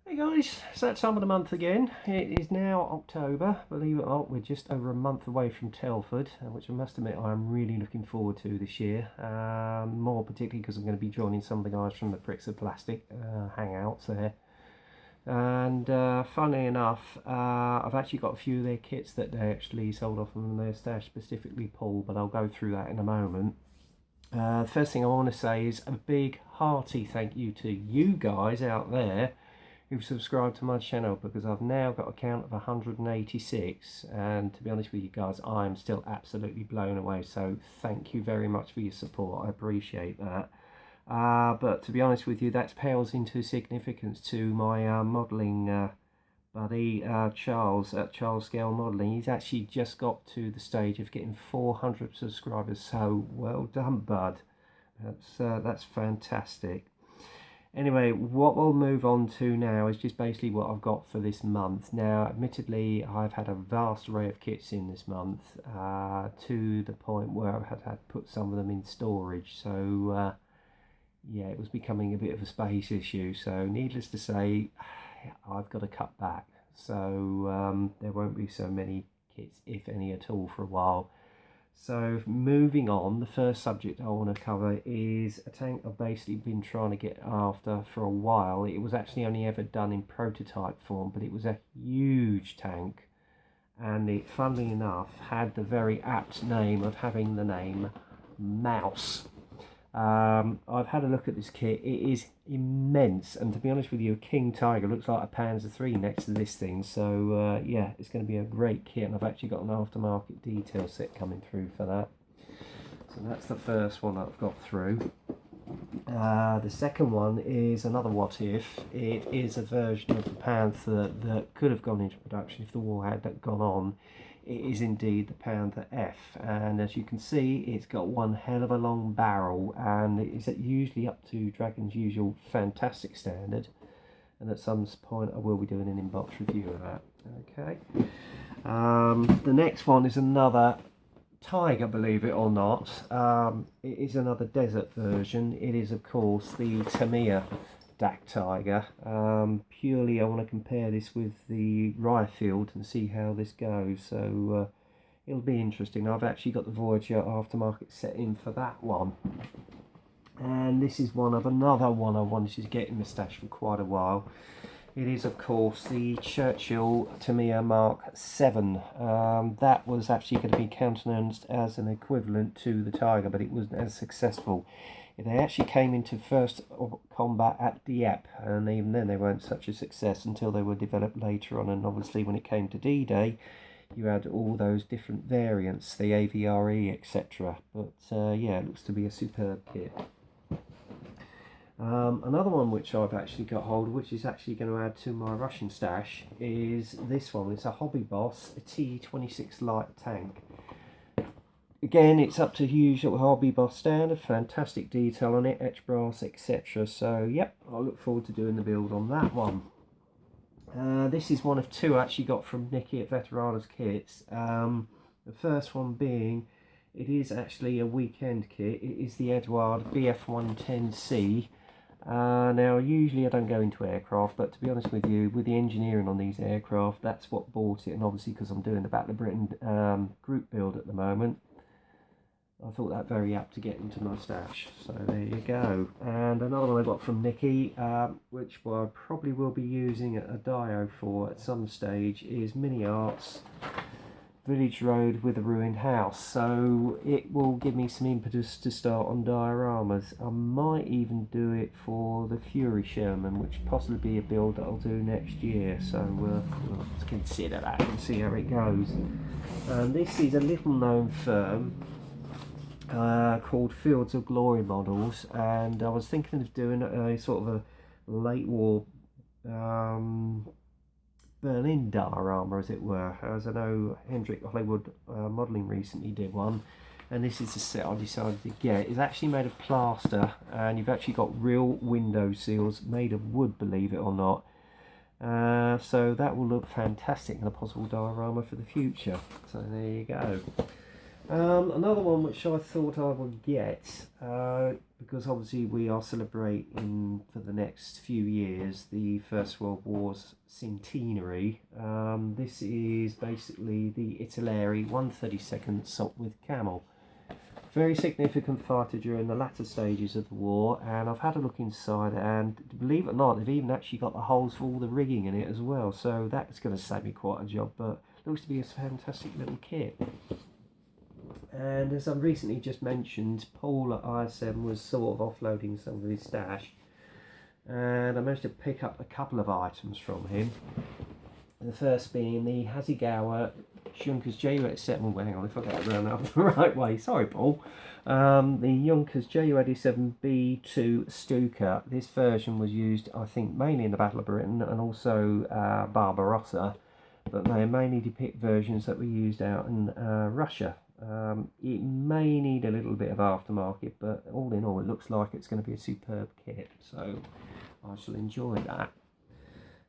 Hey guys, it's that time of the month again. It is now October. Believe it or not, we're just over a month away from Telford, which I must admit I'm really looking forward to this year. More particularly because I'm going to be joining some of the guys from the Bricks of Plastic hangouts there. And funnily enough, I've actually got a few of their kits that they actually sold off from their stash, specifically Paul, but I'll go through that in a moment. First thing I want to say is a big hearty thank you to you guys out there who've subscribed to my channel, because I've now got a count of 186, and to be honest with you guys, I'm still absolutely blown away. So thank you very much for your support. I appreciate that. But to be honest with you, that pales into significance to my modelling buddy Charles at Charles Scale Modelling. He's actually just got to the stage of getting 400 subscribers. So well done, bud. That's fantastic. Anyway, what we'll move on to now is just basically what I've got for this month. Now, admittedly, I've had a vast array of kits in this month, to the point where I've had to put some of them in storage. So, yeah, it was becoming a bit of a space issue. So, needless to say, I've got to cut back. So, there won't be so many kits, if any at all, for a while. So moving on, the first subject I want to cover is a tank I've basically been trying to get after for a while. It was actually only ever done in prototype form, but it was a huge tank, and it, funnily enough, had the very apt name of having the name Mouse. I've had a look at this kit. It is immense, and to be honest with you, a King Tiger looks like a Panzer III next to this thing. So yeah, it's going to be a great kit, and I've actually got an aftermarket detail set coming through for that. So that's the first one that I've got through. The second one is another what if. It is a version of the Panther that could have gone into production if the war had gone on. It is indeed the Panther F, and as you can see, it's got one hell of a long barrel, and it is usually up to Dragon's usual fantastic standard, and at some point I will be doing an in-box review of that. Okay. The next one is another Tiger, believe it or not. It is another desert version. It is, of course, the Tamiya DAC Tiger. Purely I want to compare this with the Ryefield and see how this goes. So it'll be interesting. I've actually got the Voyager aftermarket set in for that one. And this is another one I wanted to get in the stash for quite a while. It is, of course, the Churchill Tamiya Mark 7. That was actually going to be countenanced as an equivalent to the Tiger, but it wasn't as successful. They actually came into first combat at Dieppe, and even then they weren't such a success until they were developed later on. And obviously when it came to D-Day, you had all those different variants, the AVRE, etc. But yeah, it looks to be a superb kit. Another one which I've actually got hold of, which is actually going to add to my Russian stash, is this one. It's a Hobby Boss, a T26 light tank. Again, it's up to usual Hobby Boss standard, fantastic detail on it, etch brass, etc. So, yep, I look forward to doing the build on that one. This is one of two I actually got from Nicky at Veteranos Kits. The first one being, it is actually a weekend kit. It is the Eduard BF110C. Now, usually I don't go into aircraft, but to be honest with you, with the engineering on these aircraft, that's what bought it. And obviously, because I'm doing the Battle of Britain group build at the moment, I thought that very apt to get into my stash. So there you go. And another one I got from Nicky, which I probably will be using a Dio for at some stage, is Mini Arts Village Road with a Ruined House. So it will give me some impetus to start on dioramas. I might even do it for the Fury Sherman, which possibly be a build that I'll do next year. So we'll consider that and see how it goes. This is a little known firm called Fields of Glory Models, and I was thinking of doing a sort of a late war Berlin diorama, as it were, as I know Hendrik Hollywood Modelling recently did one, and this is the set I decided to get. It's actually made of plaster, and you've actually got real window seals made of wood, believe it or not. So that will look fantastic in a possible diorama for the future. So there you go. Another one which I thought I would get, because obviously we are celebrating for the next few years the First World War's centenary. This is basically the Italeri 132nd Sopwith Camel. Very significant fighter during the latter stages of the war, and I've had a look inside, and believe it or not, they've even actually got the holes for all the rigging in it as well, so that's going to save me quite a job, but looks to be a fantastic little kit. And as I've recently just mentioned, Paul at ISM was sort of offloading some of his stash, and I managed to pick up a couple of items from him. The first being the Hasegawa Junkers JU87. Well, hang on, if I get it around up the right way. Sorry, Paul. The Junkers JU87B2 Stuka. This version was used, I think, mainly in the Battle of Britain and also Barbarossa, but they mainly depict versions that were used out in Russia. It may need a little bit of aftermarket, but all in all, it looks like it's going to be a superb kit, so I shall enjoy that.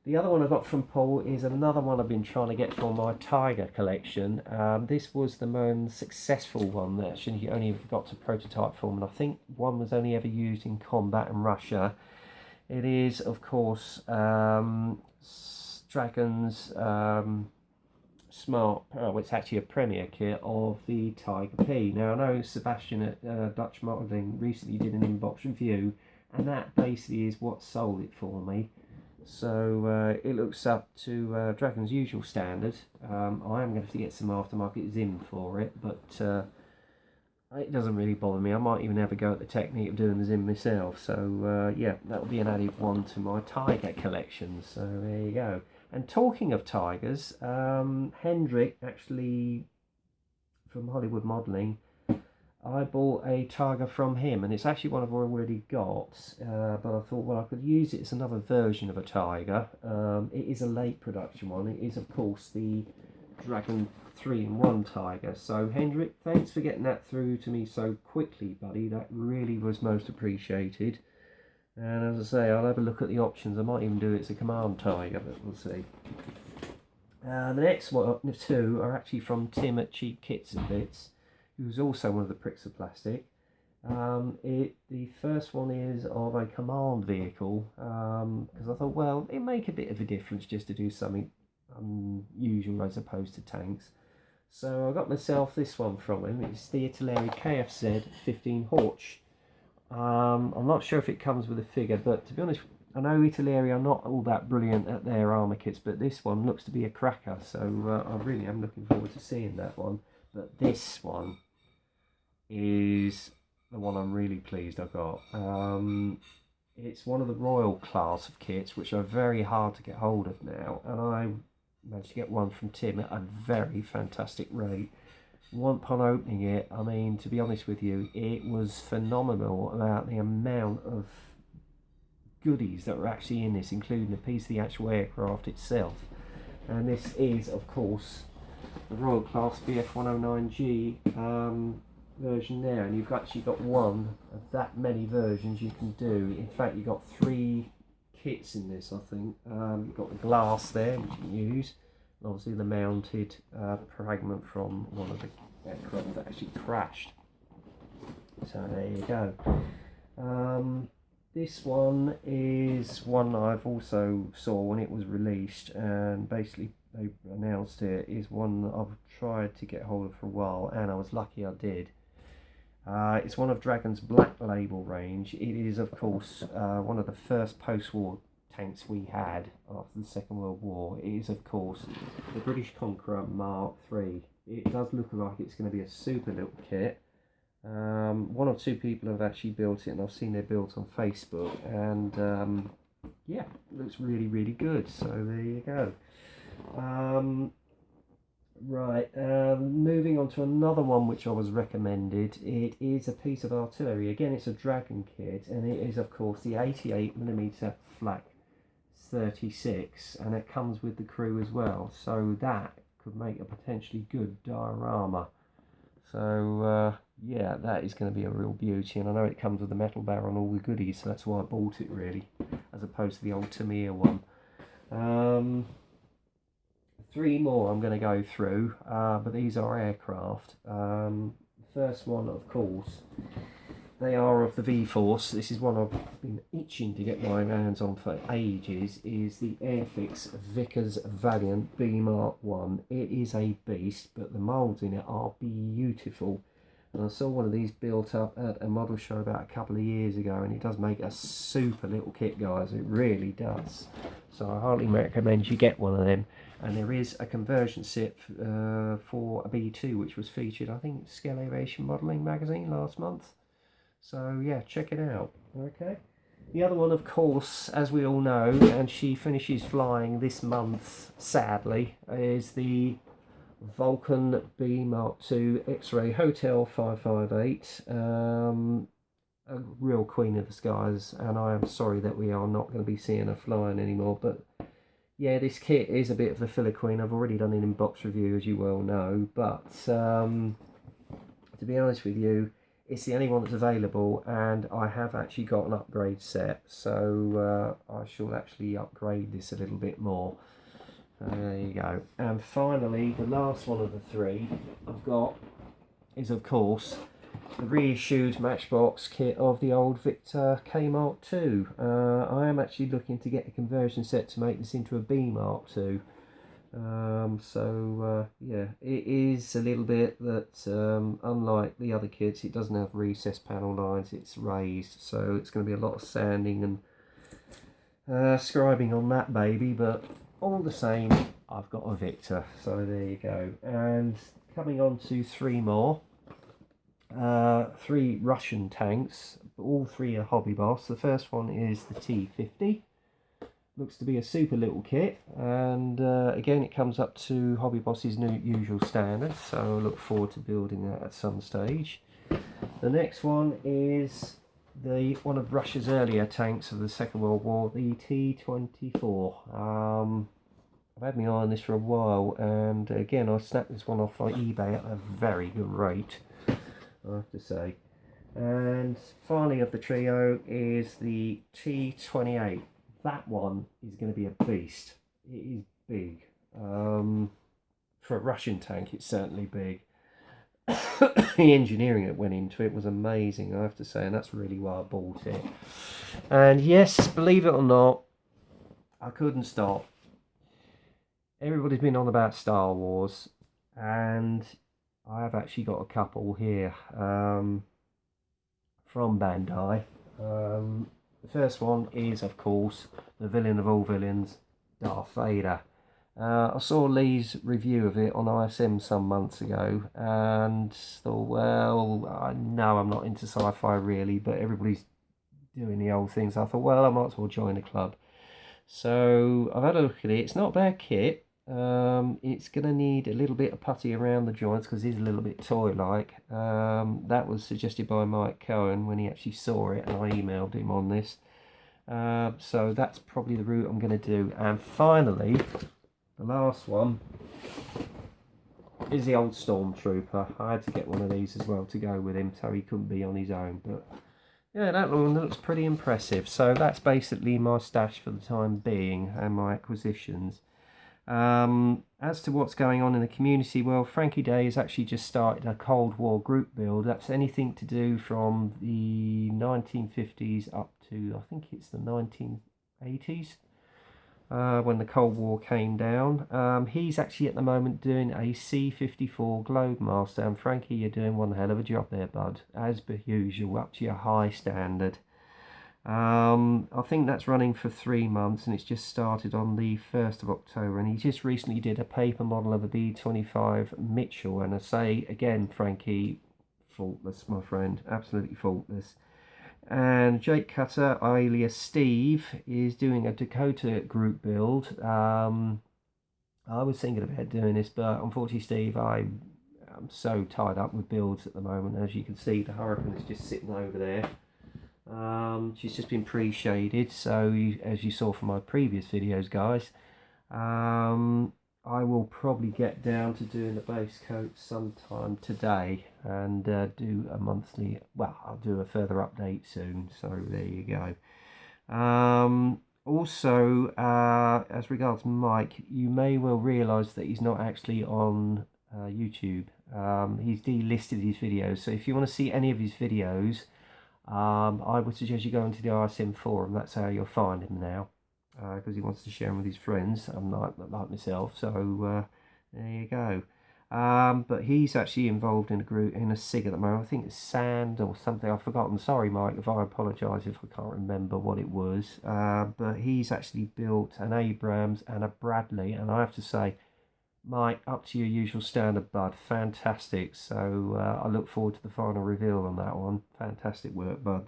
The other one I got from Paul is another one I've been trying to get for my Tiger collection. This was the most successful one that actually only got to prototype form, and I think one was only ever used in combat in Russia. It is, of course, Dragon's Smart, it's actually a Premier kit of the Tiger P. Now, I know Sebastian at Dutch Modelling recently did an inbox review, and that basically is what sold it for me. So it looks up to Dragon's usual standard. I am going to have to get some aftermarket Zim for it, but it doesn't really bother me. I might even have a go at the technique of doing the Zim myself. So yeah, that will be an added one to my Tiger collection. So there you go. And talking of Tigers, Hendrik, actually from Hollywood Modelling, I bought a Tiger from him, and it's actually one I've already got, but I thought, well, I could use it as another version of a Tiger. It is a late production one. It is, of course, the Dragon 3-in-1 Tiger. So, Hendrik, thanks for getting that through to me so quickly, buddy. That really was most appreciated. And as I say, I'll have a look at the options. I might even do it as a Command Tiger, but we'll see. The next one, two, are actually from Tim at Cheap Kits and Bits, who's also one of the pricks of plastic. The first one is of a command vehicle, because I thought, well, it'd make a bit of a difference just to do something unusual as opposed to tanks. So I got myself this one from him. It's the Italeri KFZ 15 Horch. I'm not sure if it comes with a figure, but to be honest, I know Italeri are not all that brilliant at their armour kits, but this one looks to be a cracker, so I really am looking forward to seeing that one. But this one is the one I'm really pleased I got. It's one of the Royal class of kits, which are very hard to get hold of now, and I managed to get one from Tim at a very fantastic rate. Upon opening it, I mean, to be honest with you, it was phenomenal about the amount of goodies that were actually in this, including a piece of the actual aircraft itself. And this is, of course, the Royal Class BF109G version there, and you've actually got one of that many versions you can do. In fact, you've got 3 kits in this, I think. You've got the glass there, which you can use, and obviously the mounted fragment from one of the aircraft that actually crashed. So there you go. This one is one I've also saw when it was released, and basically they announced it is one that I've tried to get hold of for a while, and I was lucky I did. It's one of Dragon's Black Label range. It is, of course, one of the first post-war tanks we had after the Second World War. It is, of course, the British Conqueror Mark III. It does look like it's going to be a super little kit. One or two people have actually built it, and I've seen they're built on Facebook, and yeah, it looks really, really good. So there you go. Moving on to another one which I was recommended. It is a piece of artillery. Again, it's a Dragon kit, and it is, of course, the 88mm Flak 36, and it comes with the crew as well. So that could make a potentially good diorama. So yeah, that is going to be a real beauty, and I know it comes with a metal barrel and all the goodies, so that's why I bought it, really, as opposed to the old Tamiya one. 3 more I'm going to go through, but these are aircraft. First one, of course, they are of the V-Force. This is one I've been itching to get my hands on for ages, is the Airfix Vickers Valiant B Mark 1. It is a beast, but the moulds in it are beautiful. And I saw one of these built up at a model show about a couple of years ago, and it does make a super little kit, guys. It really does. So I highly recommend you get one of them. And there is a conversion set for a B2, which was featured, I think, Scale Aviation Modelling magazine last month. So yeah, check it out. Okay. The other one, of course, as we all know, and she finishes flying this month, sadly, is the Vulcan B Mark II X-Ray Hotel 558. A real queen of the skies, and I am sorry that we are not going to be seeing her flying anymore, but yeah, this kit is a bit of the filler queen. I've already done it in box review, as you well know, but to be honest with you, it's the only one that's available, and I have actually got an upgrade set, so I shall actually upgrade this a little bit more. There you go. And finally, the last one of the three I've got is, of course, the reissued Matchbox kit of the old Victor K Mark II. I am actually looking to get a conversion set to make this into a B Mark II. Yeah, it is a little bit that, unlike the other kits, it doesn't have recessed panel lines, it's raised, so it's going to be a lot of sanding and scribing on that baby, but all the same, I've got a Victor, so there you go. And coming on to three more. Three Russian tanks, all three are Hobby Boss. The first one is the T50. Looks to be a super little kit, and again it comes up to Hobby Boss's new usual standards, so I look forward to building that at some stage. The next one is one of Russia's earlier tanks of the Second World War, the T-24. I've had my eye on this for a while, and again I snapped this one off on eBay at a very good rate, I have to say. And finally of the trio is the T-28. That one is going to be a beast. It is big. For a Russian tank, it's certainly big. The engineering that went into it was amazing, I have to say, and that's really why I bought it. And yes, believe it or not, I couldn't stop. Everybody's been on about Star Wars, and I have actually got a couple here from Bandai. The first one is, of course, the villain of all villains, Darth Vader. I saw Lee's review of it on ISM some months ago, and thought, well, I know I'm not into sci-fi really, but everybody's doing the old things. I thought, well, I might as well join the club. So I've had a look at it. It's not a bad kit. It's going to need a little bit of putty around the joints because it's a little bit toy-like. That was suggested by Mike Cohen when he actually saw it, and I emailed him on this. So that's probably the route I'm going to do. And finally, the last one is the old Stormtrooper. I had to get one of these as well to go with him, so he couldn't be on his own. But yeah, that one looks pretty impressive. So that's basically my stash for the time being and my acquisitions. As to what's going on in the community, well, Frankie Day has actually just started a Cold War group build. That's anything to do from the 1950s up to, I think it's the 1980s, when the Cold War came down. He's actually at the moment doing a C-54 Globemaster, and Frankie, you're doing one hell of a job there, bud, as per usual, up to your high standard. I think that's running for 3 months, and it's just started on the 1st of October, and he just recently did a paper model of a B-25 Mitchell, and I say again, Frankie, faultless, my friend, absolutely faultless. And Jake Cutter, alias Steve, is doing a Dakota group build. I was thinking about doing this, but unfortunately, Steve, I'm so tied up with builds at the moment. As you can see, the Hurricane is just sitting over there. She's just been pre-shaded, so as you saw from my previous videos, guys, I will probably get down to doing the base coat sometime today and do a monthly, well, I'll do a further update soon, so there you go. Also, as regards Mike, you may well realise that he's not actually on YouTube. He's delisted his videos, so if you want to see any of his videos, I would suggest you go into the ISM forum. That's how you'll find him now, because he wants to share them with his friends, like myself. So there you go. But he's actually involved in a group, in a SIG at the moment. I think it's Sand or something. I've forgotten. Sorry, Mike, if I apologise if I can't remember what it was. But he's actually built an Abrams and a Bradley, and I have to say, Mike, up to your usual standard, bud. Fantastic. So I look forward to the final reveal on that one. Fantastic work, bud.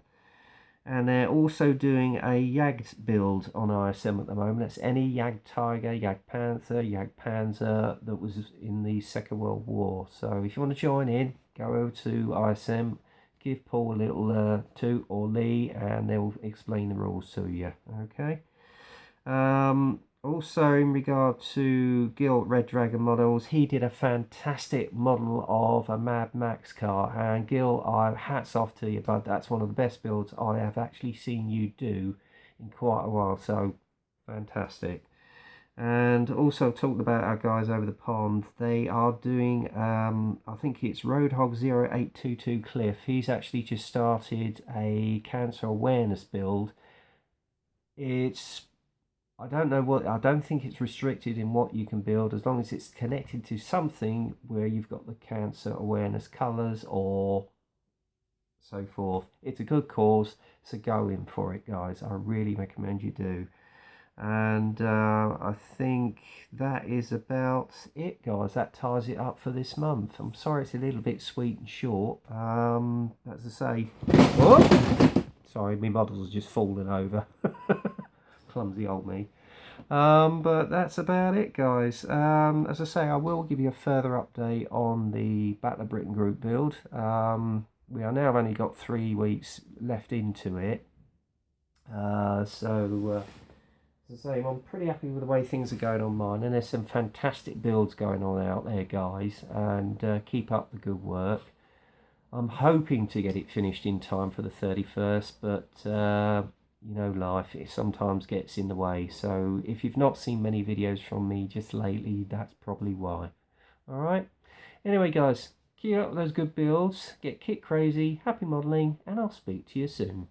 And they're also doing a Jagd build on ISM at the moment. That's any Jagd Tiger, Jagd Panther, Jagd Panzer that was in the Second World War. So if you want to join in, go over to ISM, give Paul a little toot or Lee, and they'll explain the rules to you. Okay. Also, in regard to Gil Red Dragon models, he did a fantastic model of a Mad Max car. And Gil, hats off to you, bud. That's one of the best builds I have actually seen you do in quite a while. So, fantastic. And also talking about our guys over the pond, they are doing, I think it's Roadhog 0822 Cliff. He's actually just started a cancer awareness build. I don't think it's restricted in what you can build, as long as it's connected to something where you've got the cancer awareness colours or so forth. It's a good cause, so go in for it, guys. I really recommend you do. And I think that is about it, guys. That ties it up for this month. I'm sorry it's a little bit sweet and short. As I say, oh, sorry, my models are just falling over. Clumsy old me. But that's about it, guys. As I say, I will give you a further update on the Battle of Britain group build. We are now only got 3 weeks left into it. As I say, I'm pretty happy with the way things are going on mine, and there's some fantastic builds going on out there, guys, and keep up the good work. I'm hoping to get it finished in time for the 31st, but you know, life, it sometimes gets in the way. So if you've not seen many videos from me just lately, that's probably why. Alright, anyway, guys, keep up those good builds, get kit crazy, happy modelling, and I'll speak to you soon.